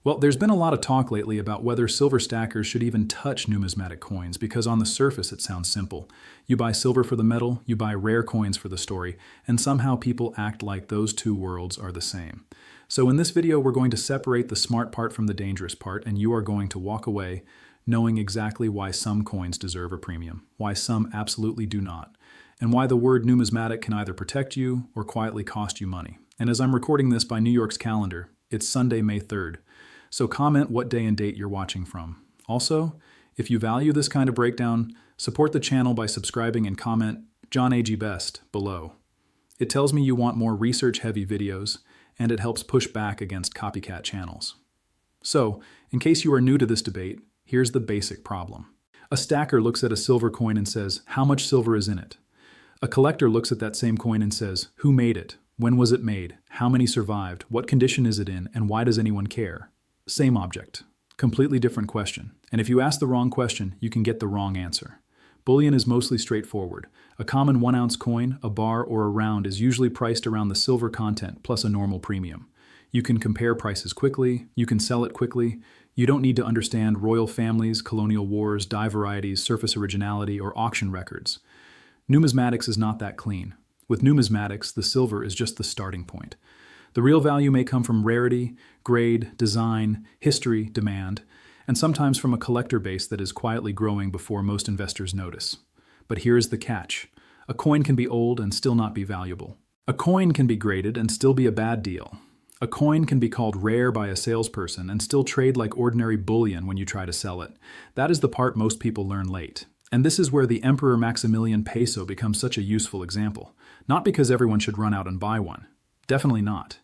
Well, there's been a lot of talk lately about whether silver stackers should even touch numismatic coins because on the surface it sounds simple. You buy silver for the metal, you buy rare coins for the story, and somehow people act like those two worlds are the same. So in this video, we're going to separate the smart part from the dangerous part, and you are going to walk away knowing exactly why some coins deserve a premium, why some absolutely do not, and why the word numismatic can either protect you or quietly cost you money. And as I'm recording this by New York's calendar, it's Sunday, May 3rd. So comment what day and date you're watching from. Also, if you value this kind of breakdown, support the channel by subscribing and comment John A.G. Best below. It tells me you want more research-heavy videos, and it helps push back against copycat channels. So, in case you are new to this debate, here's the basic problem. A stacker looks at a silver coin and says, how much silver is in it? A collector looks at that same coin and says, who made it? When was it made? How many survived? What condition is it in? And why does anyone care? Same object, completely different question. And if you ask the wrong question, you can get the wrong answer. Bullion is mostly straightforward. A common 1-ounce coin, a bar, or a round is usually priced around the silver content plus a normal premium. You can compare prices quickly, you can sell it quickly. You don't need to understand royal families, colonial wars, dye varieties, surface originality, or auction records. Numismatics is not that clean. With numismatics, the silver is just the starting point. The real value may come from rarity, grade, design, history, demand, and sometimes from a collector base that is quietly growing before most investors notice. But here is the catch. A coin can be old and still not be valuable. A coin can be graded and still be a bad deal. A coin can be called rare by a salesperson and still trade like ordinary bullion when you try to sell it. That is the part most people learn late. And this is where the Emperor Maximilian peso becomes such a useful example. Not because everyone should run out and buy one. Definitely not.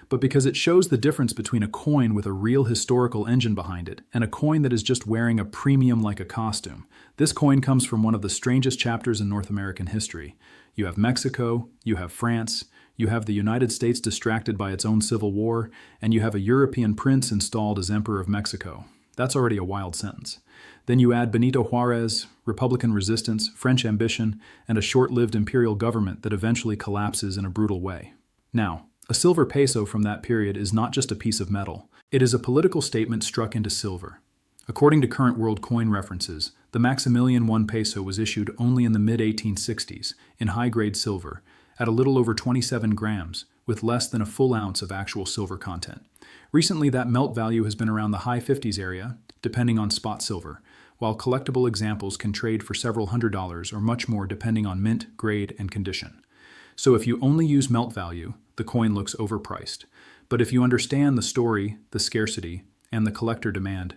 But because it shows the difference between a coin with a real historical engine behind it and a coin that is just wearing a premium like a costume. This coin comes from one of the strangest chapters in North American history. You have Mexico, you have France, you have the United States distracted by its own civil war, and you have a European prince installed as Emperor of Mexico. That's already a wild sentence. Then you add Benito Juarez, Republican resistance, French ambition, and a short-lived imperial government that eventually collapses in a brutal way. Now, a silver peso from that period is not just a piece of metal. It is a political statement struck into silver. According to current world coin references, the Maximilian 1 peso was issued only in the mid-1860s in high-grade silver at a little over 27 grams, with less than a full ounce of actual silver content. Recently, that melt value has been around the high 50s area, depending on spot silver, while collectible examples can trade for several $100s or much more depending on mint, grade, and condition. So if you only use melt value, the coin looks overpriced. But if you understand the story, the scarcity, and the collector demand,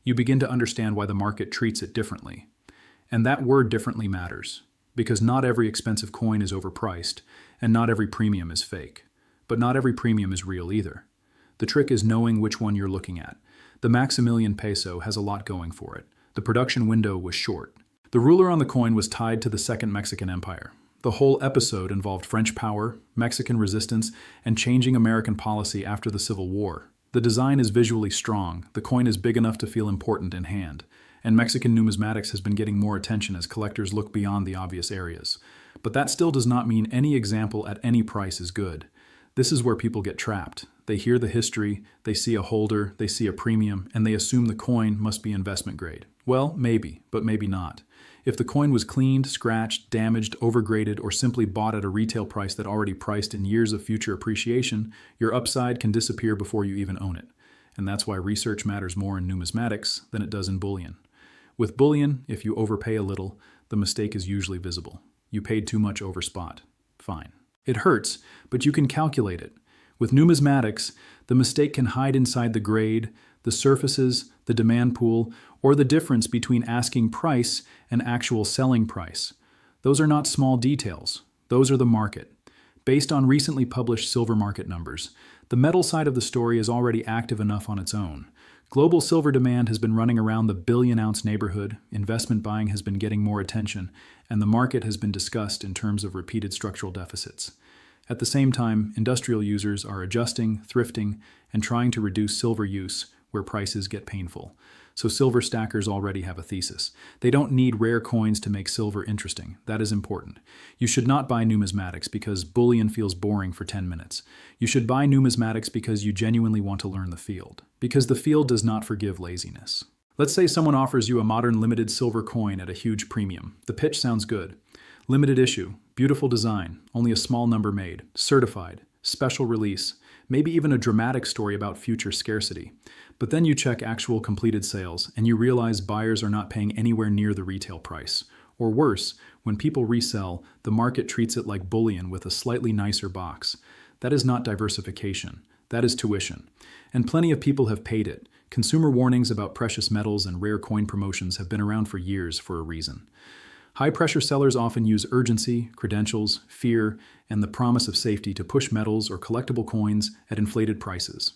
you begin to understand why the market treats it differently. And that word differently matters, because not every expensive coin is overpriced, and not every premium is fake. But not every premium is real either. The trick is knowing which one you're looking at. The Maximilian peso has a lot going for it. The production window was short. The ruler on the coin was tied to the Second Mexican Empire. The whole episode involved French power, Mexican resistance, and changing American policy after the Civil War. The design is visually strong, the coin is big enough to feel important in hand, and Mexican numismatics has been getting more attention as collectors look beyond the obvious areas. But that still does not mean any example at any price is good. This is where people get trapped. They hear the history, they see a holder, they see a premium, and they assume the coin must be investment grade. Well, maybe, but maybe not. If the coin was cleaned, scratched, damaged, overgraded, or simply bought at a retail price that already priced in years of future appreciation, your upside can disappear before you even own it. And that's why research matters more in numismatics than it does in bullion. With bullion, if you overpay a little, the mistake is usually visible. You paid too much over spot. Fine. It hurts, but you can calculate it. With numismatics, the mistake can hide inside the grade, the surfaces, the demand pool, or the difference between asking price and actual selling price. Those are not small details. Those are the market. Based on recently published silver market numbers, the metal side of the story is already active enough on its own. Global silver demand has been running around the billion-ounce neighborhood, investment buying has been getting more attention, and the market has been discussed in terms of repeated structural deficits. At the same time, industrial users are adjusting, thrifting, and trying to reduce silver use, where prices get painful. So silver stackers already have a thesis. They don't need rare coins to make silver interesting. That is important. You should not buy numismatics because bullion feels boring for 10 minutes. You should buy numismatics because you genuinely want to learn the field. Because the field does not forgive laziness. Let's say someone offers you a modern limited silver coin at a huge premium. The pitch sounds good. Limited issue, beautiful design, only a small number made, certified, special release, maybe even a dramatic story about future scarcity. But then you check actual completed sales and you realize buyers are not paying anywhere near the retail price. Or worse, when people resell, the market treats it like bullion with a slightly nicer box. That is not diversification. That is tuition. And plenty of people have paid it. Consumer warnings about precious metals and rare coin promotions have been around for years for a reason. High-pressure sellers often use urgency, credentials, fear, and the promise of safety to push metals or collectible coins at inflated prices.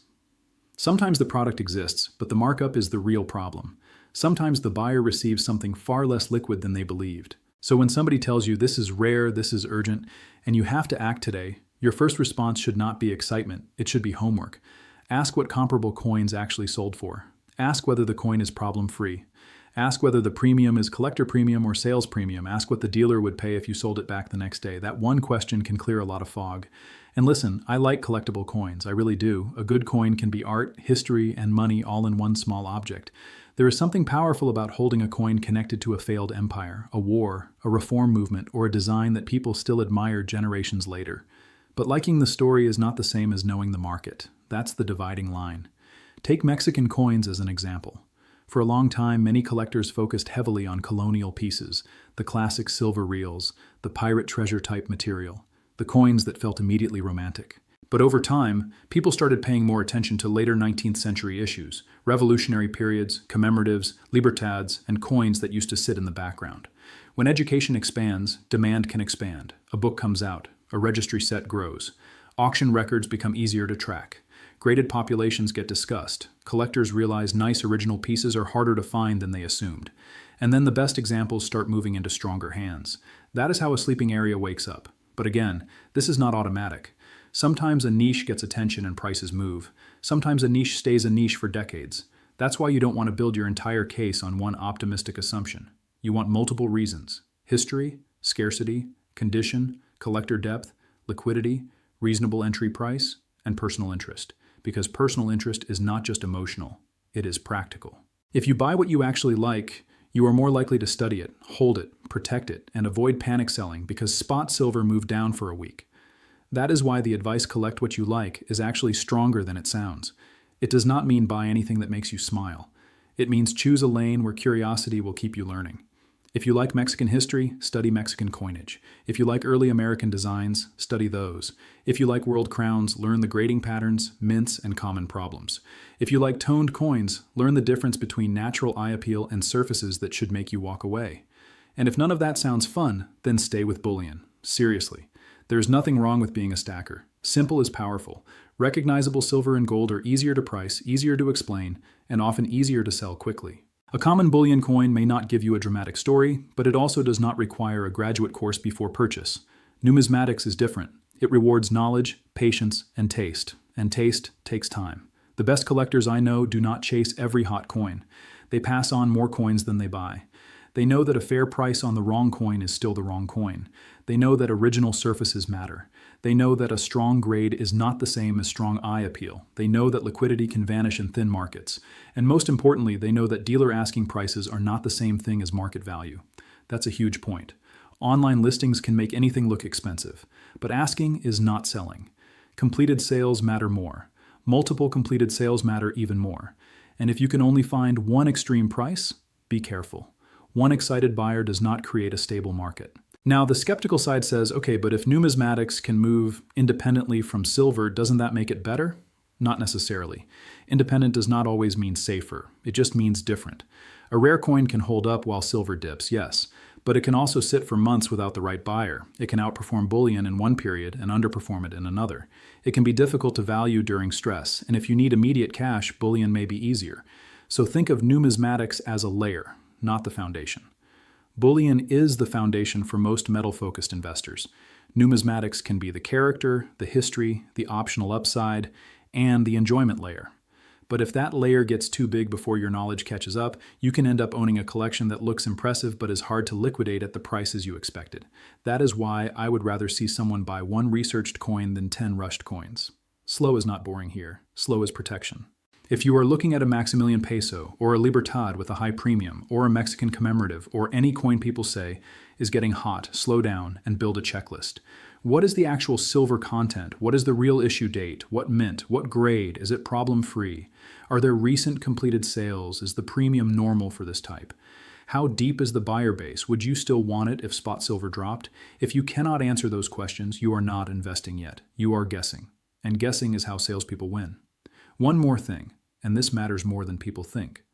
Sometimes the product exists, but the markup is the real problem. Sometimes the buyer receives something far less liquid than they believed. So when somebody tells you this is rare, this is urgent, and you have to act today, your first response should not be excitement, it should be homework. Ask what comparable coins actually sold for. Ask whether the coin is problem-free. Ask whether the premium is collector premium or sales premium. Ask what the dealer would pay if you sold it back the next day. That one question can clear a lot of fog. And listen, I like collectible coins. I really do. A good coin can be art, history, and money all in one small object. There is something powerful about holding a coin connected to a failed empire, a war, a reform movement, or a design that people still admire generations later. But liking the story is not the same as knowing the market. That's the dividing line. Take Mexican coins as an example. For a long time, many collectors focused heavily on colonial pieces, the classic silver reels, the pirate treasure type material, the coins that felt immediately romantic. But over time, people started paying more attention to later 19th century issues, revolutionary periods, commemoratives, libertads, and coins that used to sit in the background. When education expands, demand can expand. A book comes out, a registry set grows. Auction records become easier to track. Graded populations get discussed. Collectors realize nice original pieces are harder to find than they assumed. And then the best examples start moving into stronger hands. That is how a sleeping area wakes up. But again, this is not automatic. Sometimes a niche gets attention and prices move. Sometimes a niche stays a niche for decades. That's why you don't want to build your entire case on one optimistic assumption. You want multiple reasons: history, scarcity, condition, collector depth, liquidity, reasonable entry price, and personal interest. Because personal interest is not just emotional, it is practical. If you buy what you actually like, you are more likely to study it, hold it, protect it, and avoid panic selling because spot silver moved down for a week. That is why the advice collect what you like is actually stronger than it sounds. It does not mean buy anything that makes you smile. It means choose a lane where curiosity will keep you learning. If you like Mexican history, study Mexican coinage. If you like early American designs, study those. If you like world crowns, learn the grading patterns, mints, and common problems. If you like toned coins, learn the difference between natural eye appeal and surfaces that should make you walk away. And if none of that sounds fun, then stay with bullion. Seriously. There is nothing wrong with being a stacker. Simple is powerful. Recognizable silver and gold are easier to price, easier to explain, and often easier to sell quickly. A common bullion coin may not give you a dramatic story, but it also does not require a graduate course before purchase. Numismatics is different. It rewards knowledge, patience, and taste takes time. The best collectors I know do not chase every hot coin. They pass on more coins than they buy. They know that a fair price on the wrong coin is still the wrong coin. They know that original surfaces matter. They know that a strong grade is not the same as strong eye appeal. They know that liquidity can vanish in thin markets. And most importantly, they know that dealer asking prices are not the same thing as market value. That's a huge point. Online listings can make anything look expensive, but asking is not selling. Completed sales matter more. Multiple completed sales matter even more. And if you can only find one extreme price, be careful. One excited buyer does not create a stable market. Now, the skeptical side says, okay, but if numismatics can move independently from silver, doesn't that make it better? Not necessarily. Independent does not always mean safer. It just means different. A rare coin can hold up while silver dips, yes, but it can also sit for months without the right buyer. It can outperform bullion in one period and underperform it in another. It can be difficult to value during stress, and if you need immediate cash, bullion may be easier. So think of numismatics as a layer, not the foundation. Bullion is the foundation for most metal-focused investors. Numismatics can be the character, the history, the optional upside, and the enjoyment layer. But if that layer gets too big before your knowledge catches up, you can end up owning a collection that looks impressive but is hard to liquidate at the prices you expected. That is why I would rather see someone buy one researched coin than 10 rushed coins. Slow is not boring here. Slow is protection. If you are looking at a Maximilian peso, or a Libertad with a high premium, or a Mexican commemorative, or any coin people say is getting hot, slow down and build a checklist. What is the actual silver content? What is the real issue date? What mint? What grade? Is it problem-free? Are there recent completed sales? Is the premium normal for this type? How deep is the buyer base? Would you still want it if spot silver dropped? If you cannot answer those questions, you are not investing yet. You are guessing. And guessing is how salespeople win. One more thing, and this matters more than people think.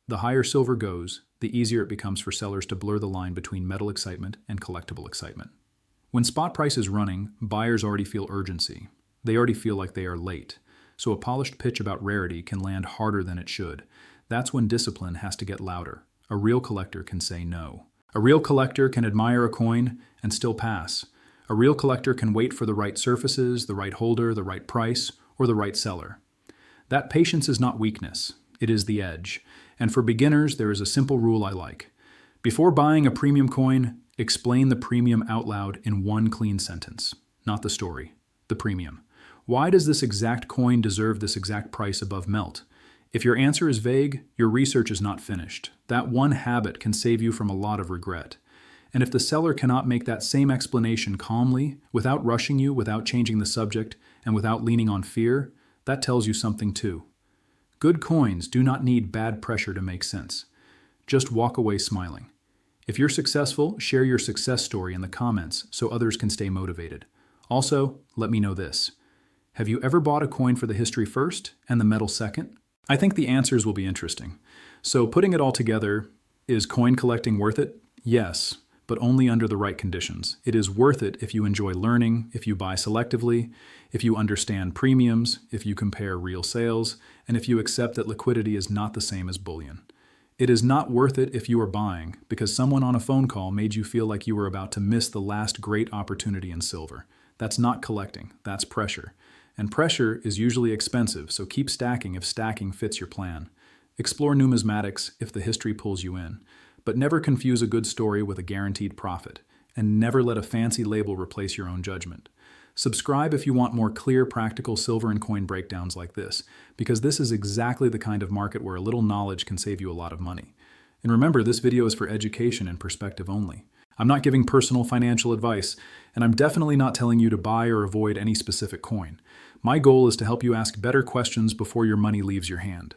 The higher silver goes, the easier it becomes for sellers to blur the line between metal excitement and collectible excitement. When spot price is running, buyers already feel urgency. They already feel like they are late. So a polished pitch about rarity can land harder than it should. That's when discipline has to get louder. A real collector can say no. A real collector can admire a coin and still pass. A real collector can wait for the right surfaces, the right holder, the right price, or the right seller. That patience is not weakness. It is the edge. And for beginners, there is a simple rule I like. Before buying a premium coin, explain the premium out loud in one clean sentence. Not the story, the premium. Why does this exact coin deserve this exact price above melt? If your answer is vague, your research is not finished. That one habit can save you from a lot of regret. And if the seller cannot make that same explanation calmly, without rushing you, without changing the subject, and without leaning on fear, that tells you something too. Good coins do not need bad pressure to make sense. Just walk away smiling. If you're successful, share your success story in the comments so others can stay motivated. Also, let me know this. Have you ever bought a coin for the history first and the metal second? I think the answers will be interesting. So putting it all together, is coin collecting worth it? Yes, but only under the right conditions. It is worth it if you enjoy learning, if you buy selectively, if you understand premiums, if you compare real sales, and if you accept that liquidity is not the same as bullion. It is not worth it if you are buying because someone on a phone call made you feel like you were about to miss the last great opportunity in silver. That's not collecting, that's pressure. And pressure is usually expensive, so keep stacking if stacking fits your plan. Explore numismatics if the history pulls you in. But never confuse a good story with a guaranteed profit, and never let a fancy label replace your own judgment. Subscribe if you want more clear, practical silver and coin breakdowns like this, because this is exactly the kind of market where a little knowledge can save you a lot of money. And remember, this video is for education and perspective only. I'm not giving personal financial advice, and I'm definitely not telling you to buy or avoid any specific coin. My goal is to help you ask better questions before your money leaves your hand.